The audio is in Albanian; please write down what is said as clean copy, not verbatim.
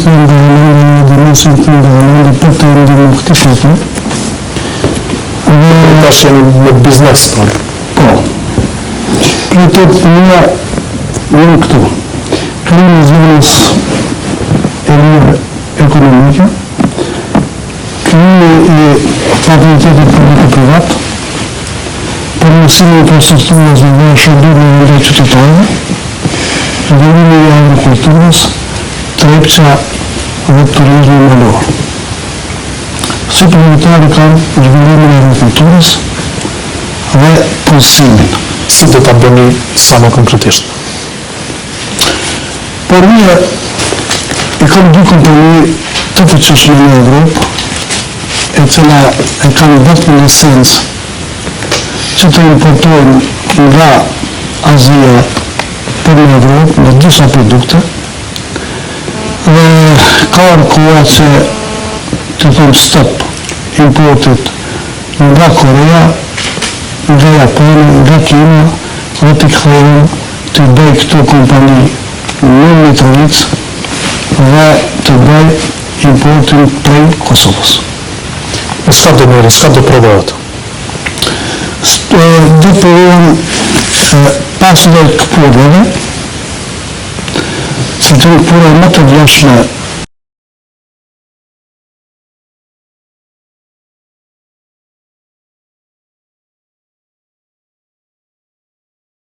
të ndërënën dhe dëmesin të ndërënën dhe për të ndërënën këti fete. Ta shenë në biznes, po. Prioritet mia në këtu. Krimi i zonës e mirë ekonomike, krimi i partneritetit publiko-privat, përmirësimi i infrastrukturës dhe shërbimit ndaj qytetarëve, zhvillimi i agrikulturës, tregja dhe turizmi malor. Si prioritare kanë zhvillimin e agrikulturës dhe punësimin. Si do ta bëni sa më konkretisht? Por mia e kam dy kompani të fuqishme në Evropë, e cila e kanë vetëm licencë që të importojnë nga Azia për në Evropë në disa produkte, dhe ka arkuar që të thonë stop importit nga Korea, nga Japoni, nga Kina, dhe të kthejnë të bëj këto kompani në Mitrovica dhe të bëj importin prej Kosovës. S'ka do merë, s'ka do provohet? Do provohen pasve këpurëve, që të në pura më të vjashme